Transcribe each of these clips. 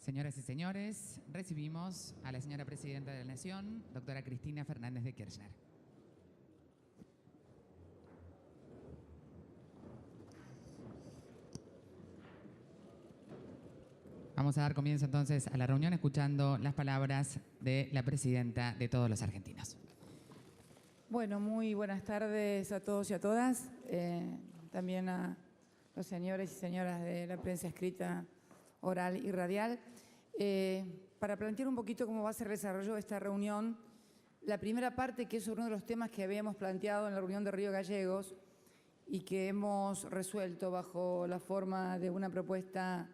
Señoras y señores, recibimos a la señora Presidenta de la Nación, doctora Cristina Fernández de Kirchner. Vamos a dar comienzo entonces a la reunión escuchando las palabras de la Presidenta de todos los argentinos. Bueno, muy buenas tardes a todos y a todas, también a los señores y señoras de la prensa escrita, oral y radial. Para plantear un poquito cómo se desarrolló esta reunión, la primera parte, que es uno de los temas que habíamos planteado en la reunión de Río Gallegos y que hemos resuelto bajo la forma de una propuesta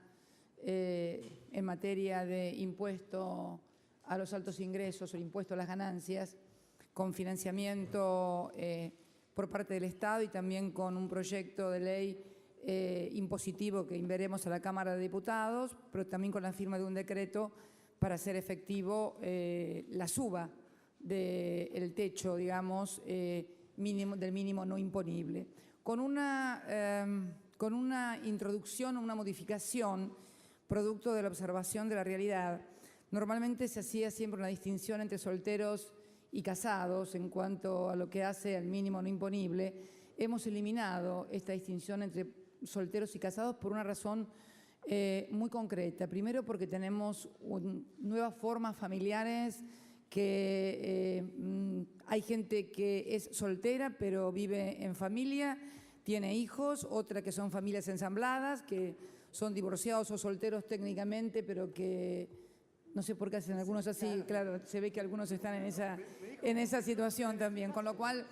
en materia de impuesto a los altos ingresos o impuesto a las ganancias, con financiamiento por parte del Estado y también con un proyecto de ley impositivo que enviaremos a la Cámara de Diputados, pero también con la firma de un decreto para hacer efectivo la suba del techo, digamos, mínimo, del mínimo no imponible. Con una introducción, una modificación producto de la observación de la realidad. Normalmente se hacía siempre una distinción entre solteros y casados en cuanto a lo que hace al mínimo no imponible. Hemos eliminado esta distinción entre solteros y casados por una razón muy concreta. Primero, porque tenemos nuevas formas familiares, que hay gente que es soltera pero vive en familia, tiene hijos, otra que son familias ensambladas, que son divorciados o solteros técnicamente, pero que no sé por qué hacen algunos así, claro, se ve que algunos están en esa situación también, con lo cual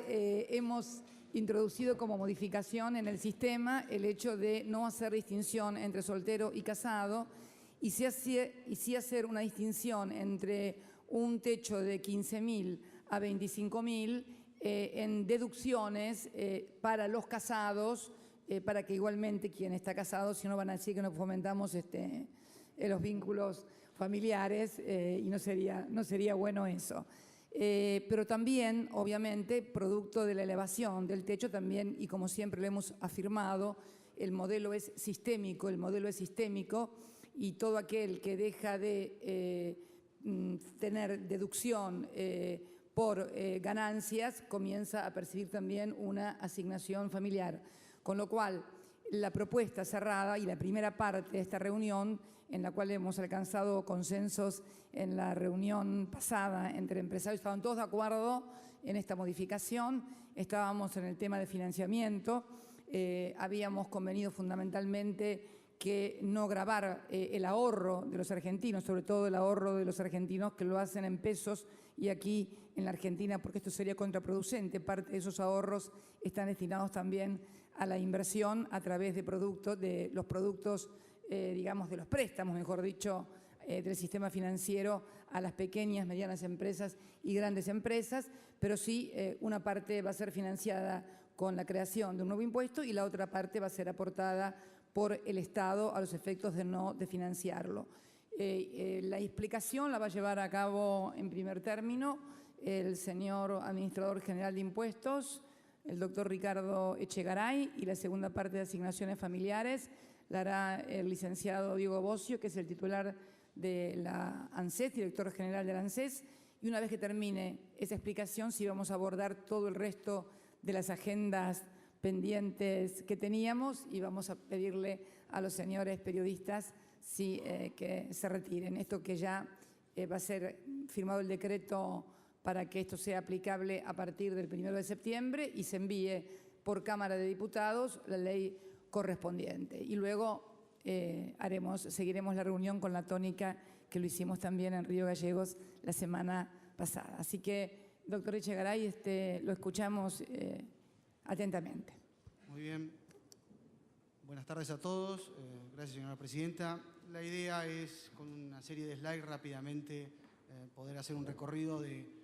hemos introducido como modificación en el sistema el hecho de no hacer distinción entre soltero y casado y sí hacer una distinción entre un techo de 15.000 a 25.000 en deducciones para los casados, para que igualmente quien está casado, si no van a decir que no fomentamos los vínculos familiares y no sería bueno eso. Pero también, obviamente, producto de la elevación del techo también, y como siempre lo hemos afirmado, el modelo es sistémico y todo aquel que deja de tener deducción por ganancias comienza a percibir también una asignación familiar. Con lo cual, la propuesta cerrada y la primera parte de esta reunión, en la cual hemos alcanzado consensos en la reunión pasada entre empresarios, estaban todos de acuerdo en esta modificación, estábamos en el tema de financiamiento, habíamos convenido fundamentalmente que no gravar el ahorro de los argentinos, sobre todo el ahorro de los argentinos que lo hacen en pesos y aquí en la Argentina, porque esto sería contraproducente. Parte de esos ahorros están destinados también a la inversión a través de los productos, digamos, de los préstamos, mejor dicho, del sistema financiero a las pequeñas, medianas empresas y grandes empresas, pero sí una parte va a ser financiada con la creación de un nuevo impuesto y la otra parte va a ser aportada por el Estado a los efectos de financiarlo. La explicación la va a llevar a cabo en primer término el señor Administrador General de Impuestos, el doctor Ricardo Echegaray, y la segunda parte de asignaciones familiares la hará el licenciado Diego Bocio, que es el titular de la ANSES, director general de la ANSES, y una vez que termine esa explicación sí vamos a abordar todo el resto de las agendas pendientes que teníamos y vamos a pedirle a los señores periodistas que se retiren. Esto que ya va a ser firmado el decreto para que esto sea aplicable a partir del 1 de septiembre y se envíe por Cámara de Diputados la ley correspondiente. Y luego seguiremos la reunión con la tónica que lo hicimos también en Río Gallegos la semana pasada. Así que, doctor Echegaray, lo escuchamos atentamente. Muy bien. Buenas tardes a todos. Gracias, señora Presidenta. La idea es, con una serie de slides rápidamente, poder hacer un recorrido de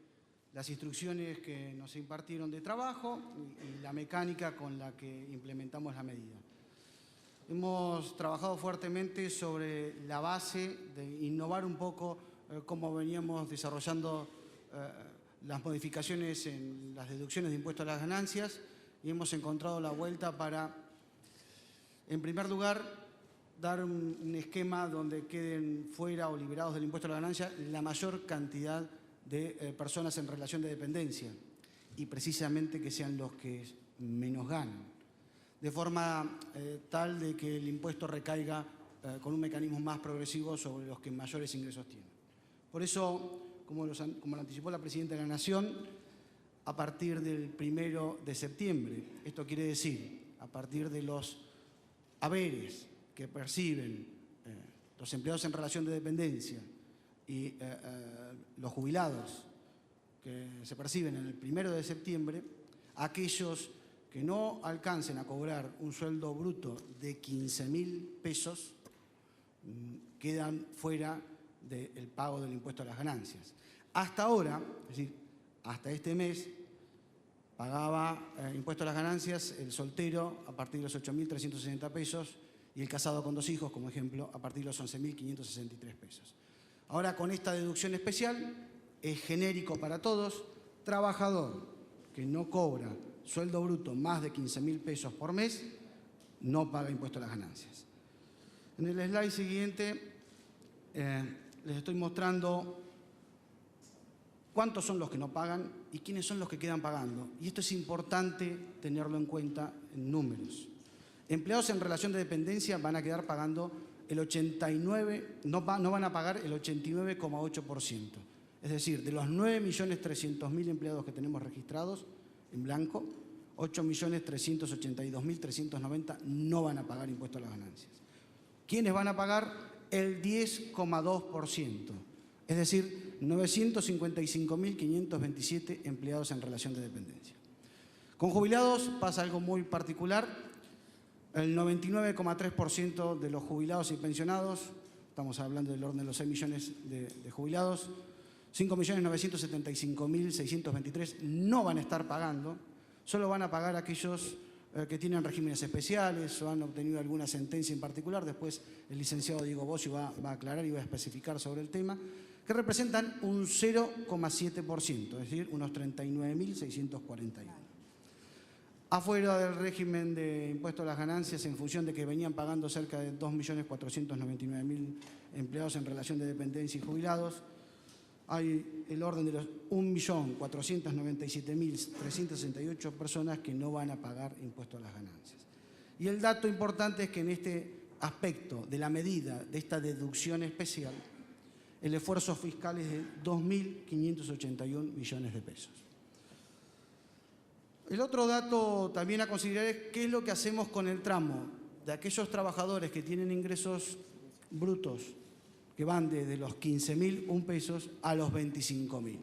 las instrucciones que nos impartieron de trabajo y la mecánica con la que implementamos la medida. Hemos trabajado fuertemente sobre la base de innovar un poco cómo veníamos desarrollando las modificaciones en las deducciones de impuestos a las ganancias y hemos encontrado la vuelta para, en primer lugar, dar un esquema donde queden fuera o liberados del impuesto a la ganancia la mayor cantidad de personas en relación de dependencia y precisamente que sean los que menos ganan, de forma tal de que el impuesto recaiga con un mecanismo más progresivo sobre los que mayores ingresos tienen. Por eso, como lo anticipó la Presidenta de la Nación, a partir del 1 de septiembre, esto quiere decir, a partir de los haberes que perciben los empleados en relación de dependencia y los jubilados que se perciben en el 1 de septiembre, aquellos que no alcancen a cobrar un sueldo bruto de 15.000 pesos quedan fuera del pago del impuesto a las ganancias. Hasta ahora, es decir, hasta este mes, pagaba impuesto a las ganancias el soltero a partir de los 8.360 pesos y el casado con 2 hijos, como ejemplo, a partir de los 11.563 pesos. Ahora, con esta deducción especial, es genérico para todos, trabajador que no cobra sueldo bruto más de 15.000 pesos por mes, no paga impuesto a las ganancias. En el slide siguiente les estoy mostrando cuántos son los que no pagan y quiénes son los que quedan pagando. Y esto es importante tenerlo en cuenta en números. Empleados en relación de dependencia van a quedar pagando el 89, no van a pagar el 89,8%. Es decir, de los 9.300.000 empleados que tenemos registrados en blanco, 8.382.390 no van a pagar impuesto a las ganancias. ¿Quiénes van a pagar? El 10,2%. Es decir, 955.527 empleados en relación de dependencia. Con jubilados pasa algo muy particular. El 99,3% de los jubilados y pensionados, estamos hablando del orden de los 6 millones de jubilados, 5.975.623 no van a estar pagando, solo van a pagar aquellos que tienen regímenes especiales o han obtenido alguna sentencia en particular. Después el licenciado Diego Bossi va a aclarar y va a especificar sobre el tema, que representan un 0,7%, es decir, unos 39.641. Afuera del régimen de impuesto a las ganancias, en función de que venían pagando cerca de 2.499.000 empleados en relación de dependencia y jubilados, hay el orden de los 1.497.368 personas que no van a pagar impuesto a las ganancias. Y el dato importante es que en este aspecto de la medida de esta deducción especial, el esfuerzo fiscal es de 2.581 millones de pesos. El otro dato también a considerar es qué es lo que hacemos con el tramo de aquellos trabajadores que tienen ingresos brutos que van desde los 15.001 pesos a los 25.000.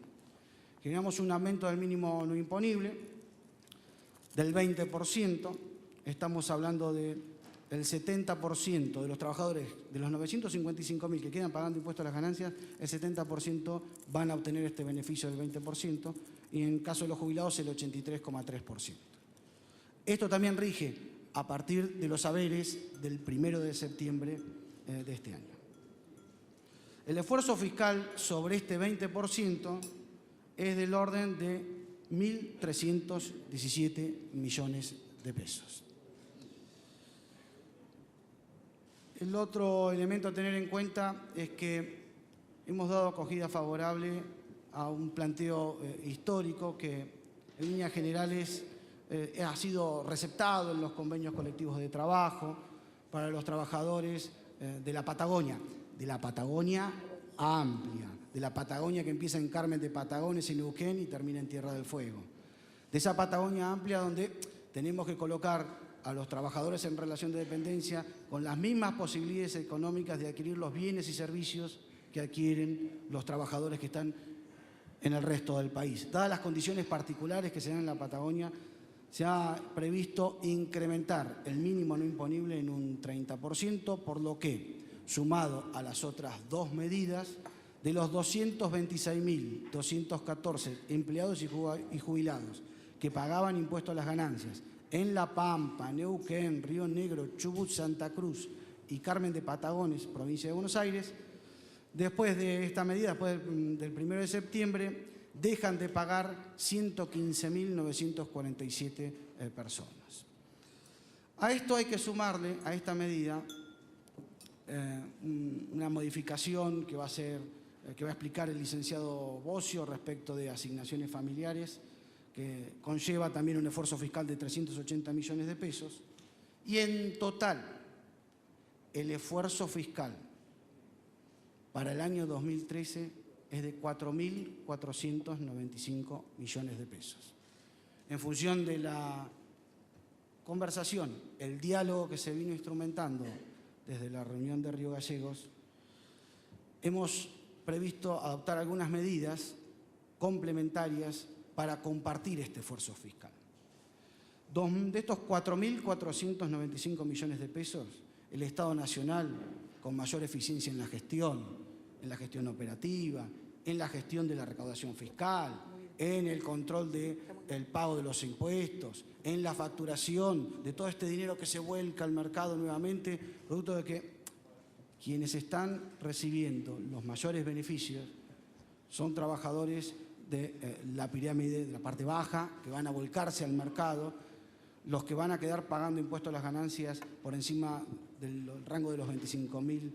Generamos un aumento del mínimo no imponible del 20%. Estamos hablando del 70% de los trabajadores, de los 955.000 que quedan pagando impuestos a las ganancias, el 70% van a obtener este beneficio del 20% y en caso de los jubilados el 83,3%. Esto también rige a partir de los haberes del 1 de septiembre de este año. El esfuerzo fiscal sobre este 20% es del orden de 1.317 millones de pesos. El otro elemento a tener en cuenta es que hemos dado acogida favorable a un planteo histórico que en líneas generales ha sido receptado en los convenios colectivos de trabajo para los trabajadores de la Patagonia amplia, de la Patagonia que empieza en Carmen de Patagones y Neuquén y termina en Tierra del Fuego. De esa Patagonia amplia donde tenemos que colocar a los trabajadores en relación de dependencia con las mismas posibilidades económicas de adquirir los bienes y servicios que adquieren los trabajadores que están en el resto del país. Dadas las condiciones particulares que se dan en la Patagonia, se ha previsto incrementar el mínimo no imponible en un 30%, por lo que, sumado a las otras dos medidas, de los 226.214 empleados y jubilados que pagaban impuestos a las ganancias en La Pampa, Neuquén, Río Negro, Chubut, Santa Cruz y Carmen de Patagones, provincia de Buenos Aires, después de esta medida, después del 1 de septiembre, dejan de pagar 115.947 personas. A esto hay que sumarle, a esta medida, una modificación que va a explicar el licenciado Bocio respecto de asignaciones familiares, que conlleva también un esfuerzo fiscal de 380 millones de pesos. Y en total, el esfuerzo fiscal para el año 2013 es de 4.495 millones de pesos. En función de la conversación, el diálogo que se vino instrumentando desde la reunión de Río Gallegos, hemos previsto adoptar algunas medidas complementarias para compartir este esfuerzo fiscal. De estos 4.495 millones de pesos, el Estado Nacional, con mayor eficiencia en la gestión operativa, en la gestión de la recaudación fiscal, en el control del pago de los impuestos, en la facturación de todo este dinero que se vuelca al mercado nuevamente, producto de que quienes están recibiendo los mayores beneficios son trabajadores de la pirámide, de la parte baja, que van a volcarse al mercado. Los que van a quedar pagando impuestos a las ganancias por encima del rango de los 25.000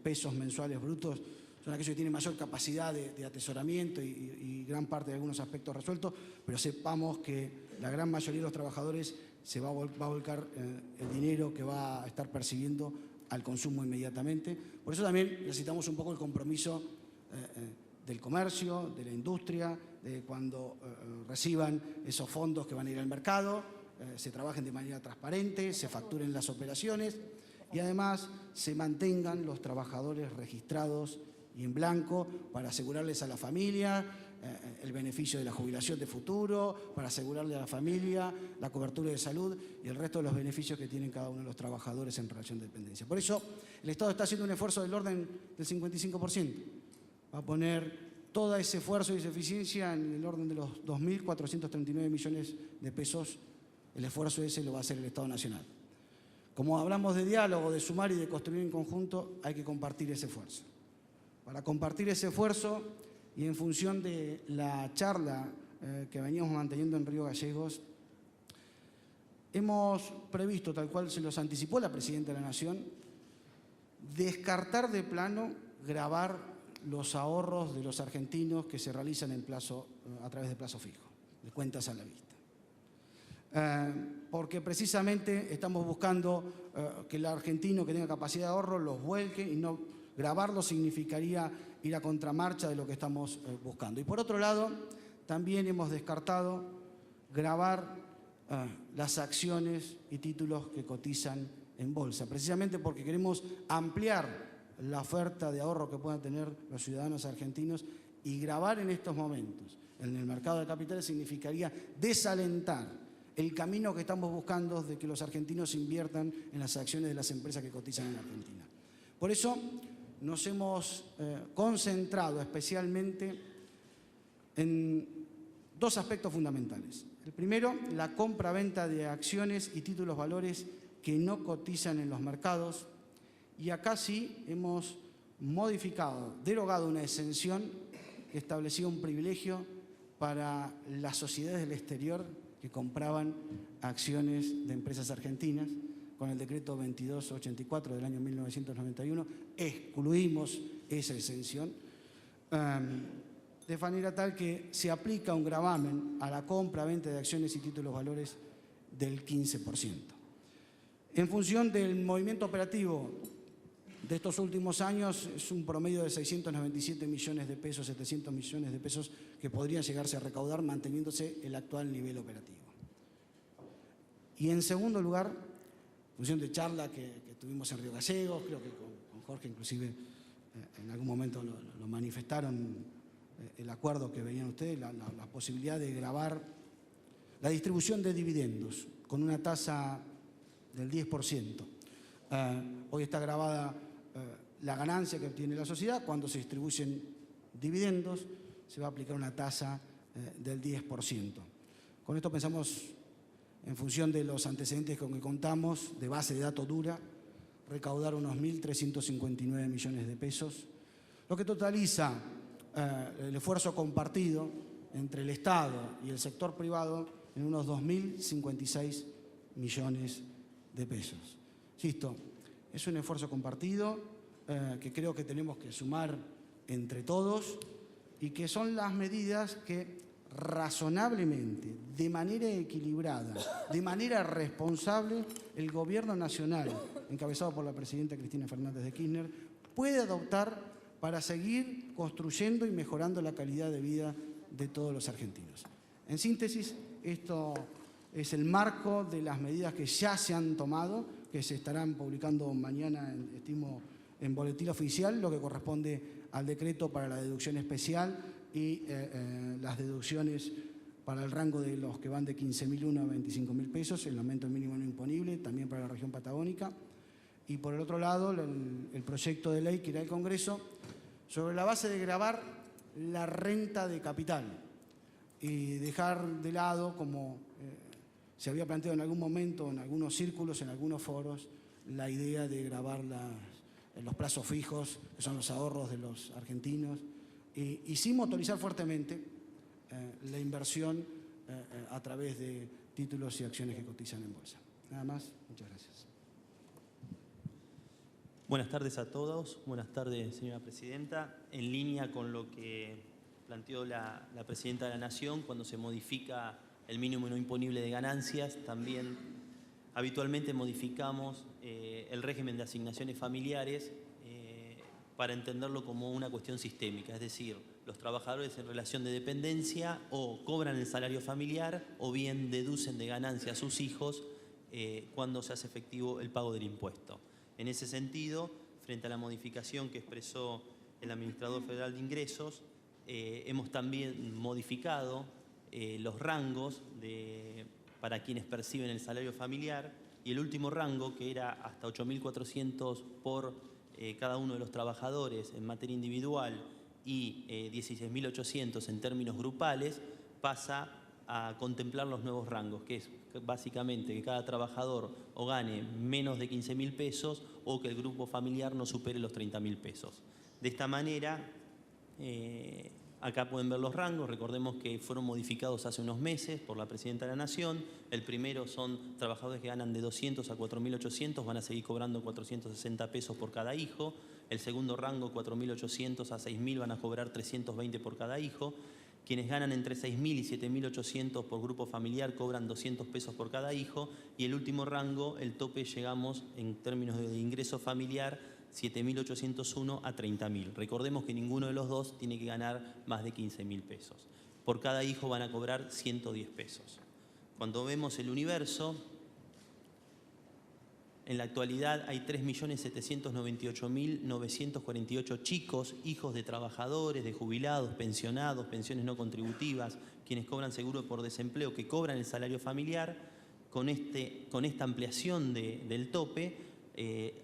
pesos mensuales brutos son aquellos que tienen mayor capacidad de atesoramiento y gran parte de algunos aspectos resueltos, pero sepamos que la gran mayoría de los trabajadores se va a volcar el dinero que va a estar percibiendo al consumo inmediatamente. Por eso también necesitamos un poco el compromiso del comercio, de la industria, de cuando reciban esos fondos que van a ir al mercado, se trabajen de manera transparente, se facturen las operaciones y además se mantengan los trabajadores registrados y en blanco para asegurarles a la familia el beneficio de la jubilación de futuro, para asegurarle a la familia la cobertura de salud y el resto de los beneficios que tienen cada uno de los trabajadores en relación de dependencia. Por eso el Estado está haciendo un esfuerzo del orden del 55%. Va a poner todo ese esfuerzo y esa eficiencia en el orden de los 2.439 millones de pesos. El esfuerzo ese lo va a hacer el Estado Nacional. Como hablamos de diálogo, de sumar y de construir en conjunto, hay que compartir ese esfuerzo. Para compartir ese esfuerzo y en función de la charla que veníamos manteniendo en Río Gallegos, hemos previsto, tal cual se los anticipó la Presidenta de la Nación, descartar de plano gravar los ahorros de los argentinos que se realizan a través de plazo fijo, de cuentas a la vista. Porque precisamente estamos buscando que el argentino que tenga capacidad de ahorro los vuelque y no grabarlo significaría ir a contramarcha de lo que estamos buscando. Y por otro lado, también hemos descartado gravar las acciones y títulos que cotizan en bolsa, precisamente porque queremos ampliar la oferta de ahorro que puedan tener los ciudadanos argentinos y gravar en estos momentos en el mercado de capitales significaría desalentar el camino que estamos buscando de que los argentinos inviertan en las acciones de las empresas que cotizan en la Argentina. Por eso nos hemos concentrado especialmente en dos aspectos fundamentales. El primero, la compra-venta de acciones y títulos valores que no cotizan en los mercados. Y acá sí hemos modificado, derogado una exención que establecía un privilegio para las sociedades del exterior que compraban acciones de empresas argentinas. Con el decreto 2284 del año 1991 excluimos esa exención, de manera tal que se aplica un gravamen a la compra-venta de acciones y títulos valores del 15%. En función del movimiento operativo de estos últimos años, es un promedio de 697 millones de pesos, 700 millones de pesos que podrían llegarse a recaudar manteniéndose el actual nivel operativo. Y en segundo lugar, en función de charla que tuvimos en Río Gallegos, creo que con Jorge inclusive en algún momento lo manifestaron, el acuerdo que venían ustedes, la posibilidad de gravar la distribución de dividendos con una tasa del 10%. Hoy está grabada la ganancia que obtiene la sociedad. Cuando se distribuyen dividendos se va a aplicar una tasa del 10%. Con esto pensamos, en función de los antecedentes con que contamos, de base de datos dura, recaudar unos 1.359 millones de pesos, lo que totaliza el esfuerzo compartido entre el Estado y el sector privado en unos 2.056 millones de pesos. Insisto, Es un esfuerzo compartido que creo que tenemos que sumar entre todos y que son las medidas que razonablemente, de manera equilibrada, de manera responsable, el Gobierno Nacional, encabezado por la presidenta Cristina Fernández de Kirchner, puede adoptar para seguir construyendo y mejorando la calidad de vida de todos los argentinos. En síntesis, esto es el marco de las medidas que ya se han tomado, que se estarán publicando mañana, estimo, en boletín oficial, lo que corresponde al decreto para la deducción especial y las deducciones para el rango de los que van de 15.001 a 25.000 pesos, el aumento mínimo no imponible, también para la región patagónica. Y por el otro lado, el proyecto de ley que irá al Congreso sobre la base de gravar la renta de capital y dejar de lado, como se había planteado en algún momento, en algunos círculos, en algunos foros, la idea de gravar los plazos fijos, que son los ahorros de los argentinos, y sí motorizar fuertemente la inversión a través de títulos y acciones que cotizan en bolsa. Nada más, muchas gracias. Buenas tardes a todos. Buenas tardes, señora presidenta. En línea con lo que planteó la presidenta de la Nación, cuando se modifica el mínimo no imponible de ganancias, también habitualmente modificamos el régimen de asignaciones familiares para entenderlo como una cuestión sistémica, es decir, los trabajadores en relación de dependencia o cobran el salario familiar o bien deducen de ganancia a sus hijos cuando se hace efectivo el pago del impuesto. En ese sentido, frente a la modificación que expresó el Administrador Federal de Ingresos, hemos también modificado los rangos para quienes perciben el salario familiar, y el último rango, que era hasta 8.400 por cada uno de los trabajadores en materia individual y 16.800 en términos grupales, pasa a contemplar los nuevos rangos, que es básicamente que cada trabajador o gane menos de 15.000 pesos o que el grupo familiar no supere los 30.000 pesos. De esta manera, acá pueden ver los rangos. Recordemos que fueron modificados hace unos meses por la Presidenta de la Nación. El primero son trabajadores que ganan de 200 a 4.800, van a seguir cobrando 460 pesos por cada hijo. El segundo rango, 4.800 a 6.000, van a cobrar 320 por cada hijo. Quienes ganan entre 6.000 y 7.800 por grupo familiar cobran 200 pesos por cada hijo. Y el último rango, el tope, llegamos en términos de ingreso familiar, 7.801 a 30.000. Recordemos que ninguno de los dos tiene que ganar más de 15.000 pesos. Por cada hijo van a cobrar 110 pesos. Cuando vemos el universo, en la actualidad hay 3.798.948 chicos, hijos de trabajadores, de jubilados, pensionados, pensiones no contributivas, quienes cobran seguro por desempleo, que cobran el salario familiar. Con esta ampliación del tope,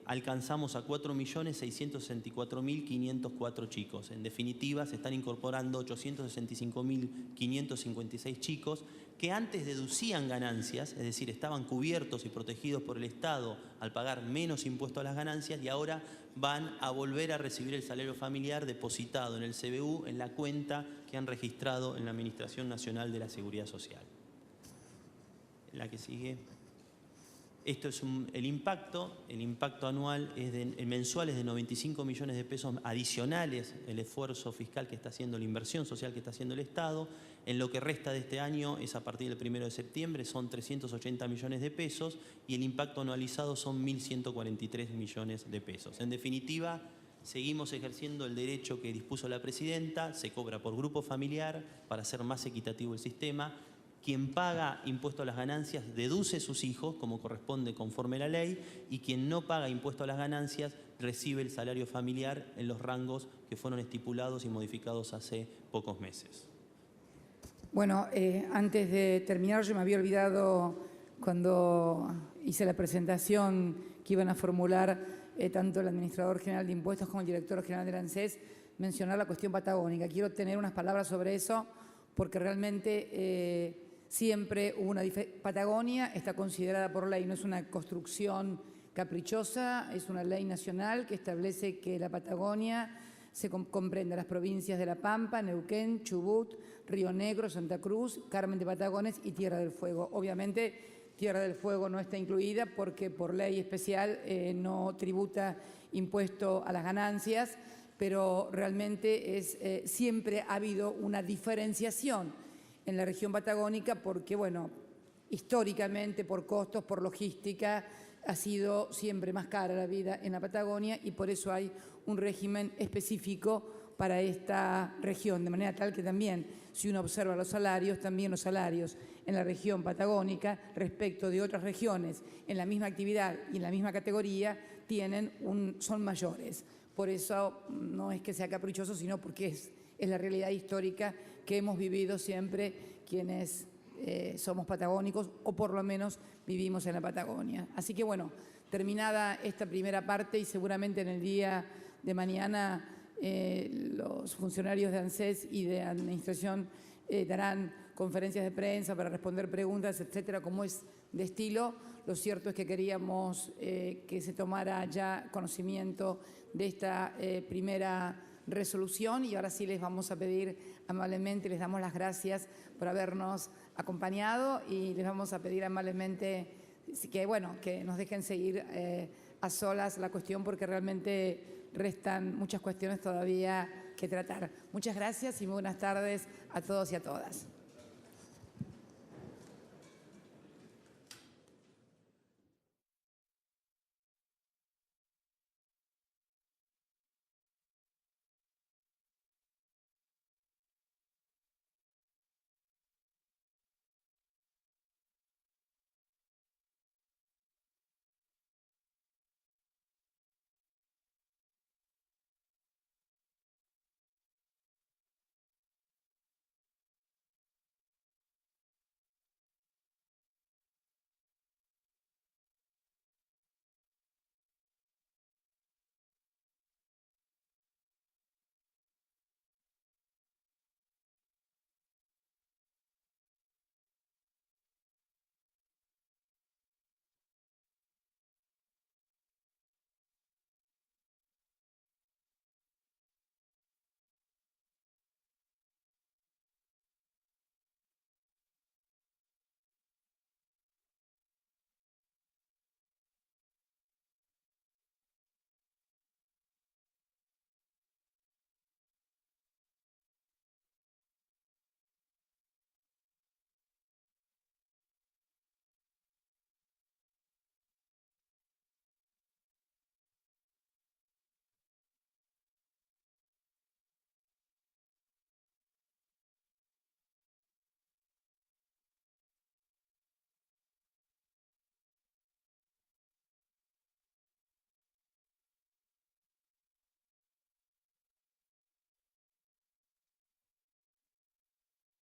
alcanzamos a 4.664.504 chicos. En definitiva, se están incorporando 865.556 chicos que antes deducían ganancias, es decir, estaban cubiertos y protegidos por el Estado al pagar menos impuesto a las ganancias, y ahora van a volver a recibir el salario familiar depositado en el CBU, en la cuenta que han registrado en la Administración Nacional de la Seguridad Social. La que sigue. Esto es el impacto anual el mensual es de 95 millones de pesos adicionales, el esfuerzo fiscal que está haciendo, la inversión social que está haciendo el Estado. En lo que resta de este año, es a partir del 1 de septiembre, son 380 millones de pesos y el impacto anualizado son 1.143 millones de pesos. En definitiva, seguimos ejerciendo el derecho que dispuso la Presidenta, se cobra por grupo familiar para hacer más equitativo el sistema. Quien paga impuesto a las ganancias deduce sus hijos, como corresponde conforme a la ley, y quien no paga impuesto a las ganancias recibe el salario familiar en los rangos que fueron estipulados y modificados hace pocos meses. Bueno, antes de terminar, yo me había olvidado, cuando hice la presentación que iban a formular tanto el Administrador General de Impuestos como el Director General del ANSES, mencionar la cuestión patagónica. Quiero tener unas palabras sobre eso, porque realmente siempre hubo una diferencia. Patagonia está considerada por ley, no es una construcción caprichosa, es una ley nacional que establece que la Patagonia se comprende las provincias de La Pampa, Neuquén, Chubut, Río Negro, Santa Cruz, Carmen de Patagones y Tierra del Fuego. Obviamente Tierra del Fuego no está incluida porque por ley especial no tributa impuesto a las ganancias, pero realmente siempre ha habido una diferenciación en la región patagónica porque, bueno, históricamente, por costos, por logística, ha sido siempre más cara la vida en la Patagonia y por eso hay un régimen específico para esta región, de manera tal que también, si uno observa los salarios, también los salarios en la región patagónica respecto de otras regiones en la misma actividad y en la misma categoría son mayores. Por eso no es que sea caprichoso, sino porque es la realidad histórica que hemos vivido siempre quienes somos patagónicos o por lo menos vivimos en la Patagonia. Así que bueno, terminada esta primera parte y seguramente en el día de mañana los funcionarios de ANSES y de Administración darán conferencias de prensa para responder preguntas, etcétera, como es de estilo. Lo cierto es que queríamos que se tomara ya conocimiento de esta primera resolución y ahora sí les vamos a pedir amablemente, les damos las gracias por habernos acompañado y les vamos a pedir amablemente que nos dejen seguir a solas la cuestión porque realmente restan muchas cuestiones todavía que tratar. Muchas gracias y muy buenas tardes a todos y a todas.